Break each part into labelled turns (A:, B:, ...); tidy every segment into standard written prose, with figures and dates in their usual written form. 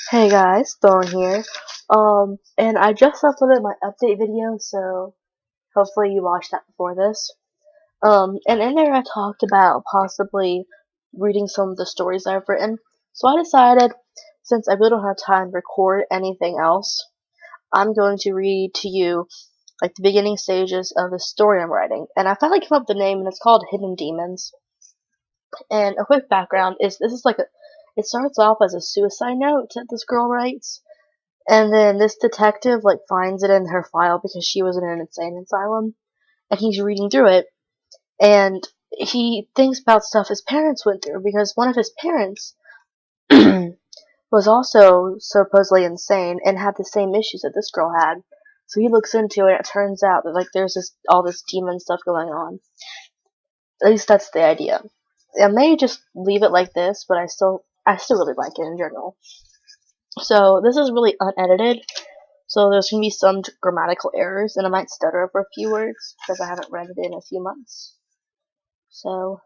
A: Hey guys, Thorn here. And I just uploaded my update video, so hopefully you watched that before this. And in there I talked about possibly reading some of the stories I've written. So I decided, since I really don't have time to record anything else, I'm going to read to you like the beginning stages of the story I'm writing. And I finally came up with the name, and it's called Hidden Demons. And a quick background is this is like it starts off as a suicide note that this girl writes. And then this detective like finds it in her file because she was in an insane asylum, and he's reading through it, and he thinks about stuff his parents went through because one of his parents was also supposedly insane and had the same issues that this girl had. So he looks into it, and it turns out that like there's all this demon stuff going on. At least that's the idea. I may just leave it like this, but I still really like it in general. So this is really unedited. So there's going to be some grammatical errors, and I might stutter over a few words because I haven't read it in a few months. So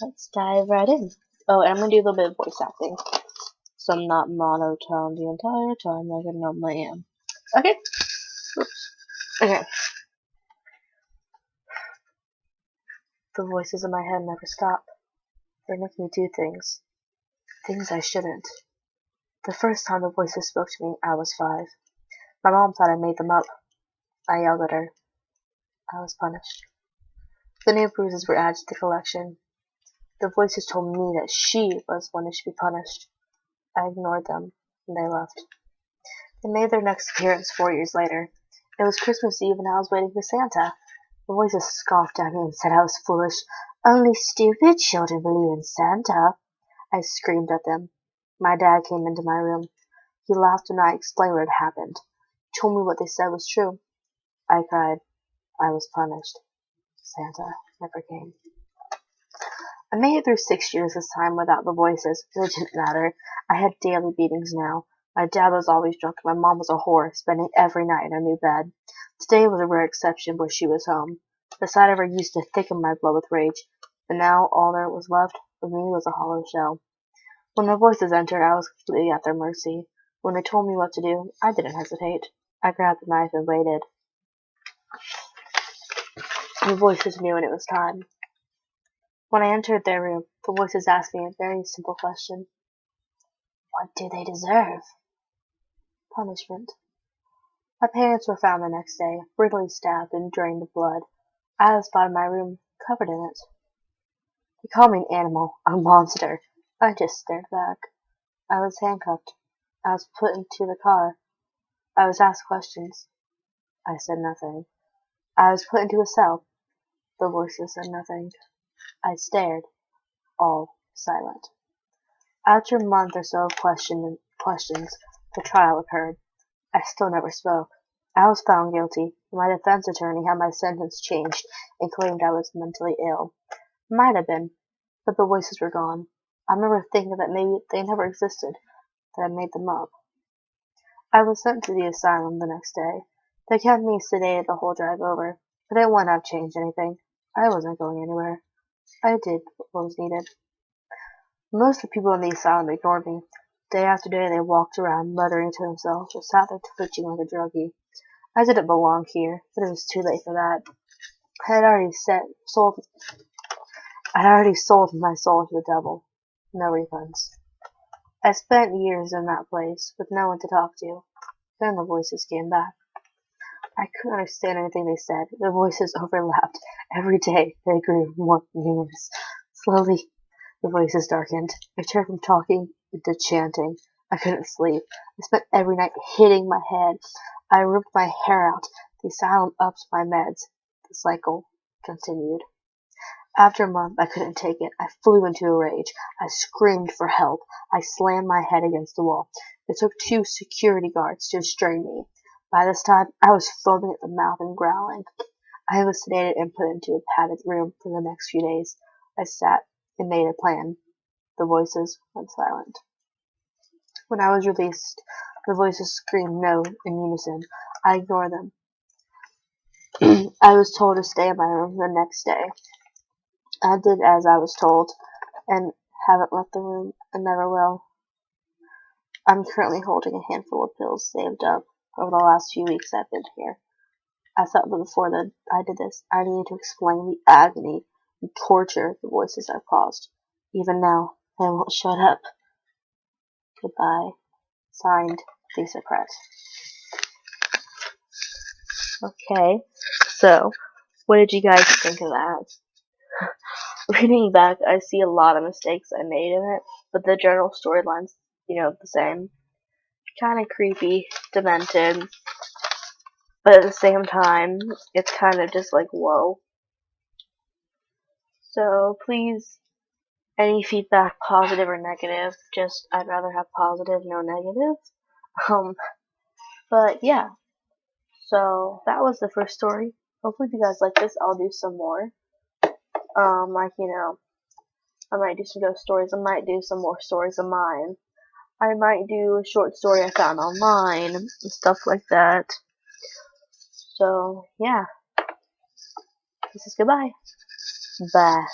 A: let's dive right in. Oh, and I'm going to do a little bit of voice acting, so I'm not monotone the entire time like I normally am. Okay? Oops. Okay. The voices in my head never stop. They make me do things I shouldn't. The first time the voices spoke to me, I was 5. My mom thought I made them up. I yelled at her. I was punished. The new bruises were added to the collection. The voices told me that she was one who should be punished. I ignored them, and they left. They made their next appearance 4 years later. It was Christmas Eve, and I was waiting for Santa. The voices scoffed at me and said I was foolish. Only stupid children believe in Santa. I screamed at them. My dad came into my room. He laughed when I explained what had happened. He told me what they said was true. I cried. I was punished. Santa never came. I made it through 6 years this time without the voices, but it didn't matter. I had daily beatings now. My dad was always drunk, and my mom was a whore, spending every night in her new bed. Today was a rare exception where she was home. The sight of her used to thicken my blood with rage, but now all there was left of me was a hollow shell. When the voices entered, I was completely at their mercy. When they told me what to do, I didn't hesitate. I grabbed the knife and waited. The voices knew when it was time. When I entered their room, the voices asked me a very simple question. What do they deserve? Punishment. My parents were found the next day, brutally stabbed and drained of blood. I was found in my room, covered in it. They called me an animal, a monster. I just stared back. I was handcuffed. I was put into the car. I was asked questions. I said nothing. I was put into a cell. The voices said nothing. I stared, all silent. After a month or so of questions, the trial occurred. I still never spoke. I was found guilty. My defense attorney had my sentence changed and claimed I was mentally ill. Might have been, but the voices were gone. I remember thinking that maybe they never existed, that I made them up. I was sent to the asylum the next day. They kept me sedated the whole drive over, but it wouldn't have changed anything. I wasn't going anywhere. I did what was needed. Most of the people in the asylum ignored me. Day after day they walked around muttering to themselves or sat there twitching like a druggie. I didn't belong here, but it was too late for that. I had already sold my soul to the devil. No refunds. I spent years in that place with no one to talk to. Then the voices came back. I couldn't understand anything they said. The voices overlapped. Every day they grew more numerous. Slowly the voices darkened. I turned from talking into chanting. I couldn't sleep. I spent every night hitting my head. I ripped my hair out. The asylum upped my meds. The cycle continued. After a month, I couldn't take it. I flew into a rage. I screamed for help. I slammed my head against the wall. It took 2 security guards to restrain me. By this time, I was foaming at the mouth and growling. I was sedated and put into a padded room for the next few days. I sat and made a plan. The voices went silent. When I was released, the voices screamed no in unison. I ignored them. I was told to stay in my room the next day. I did as I was told, and haven't left the room, and never will. I'm currently holding a handful of pills saved up over the last few weeks I've been here. I thought that before that I did this, I needed to explain the agony and torture the voices I've caused. Even now, they won't shut up. Goodbye. Signed, Lisa Pret. Okay, so what did you guys think of that? Reading back, I see a lot of mistakes I made in it, but the general storyline's, the same. Kind of creepy, demented, but at the same time, it's kind of just like, whoa. So please, any feedback, positive or negative, I'd rather have positive, no negative. Um, but yeah, so that was the first story. Hopefully if you guys like this, I'll do some more. I might do some ghost stories, I might do some more stories of mine. I might do a short story I found online, and stuff like that. So, yeah. This is goodbye. Bye.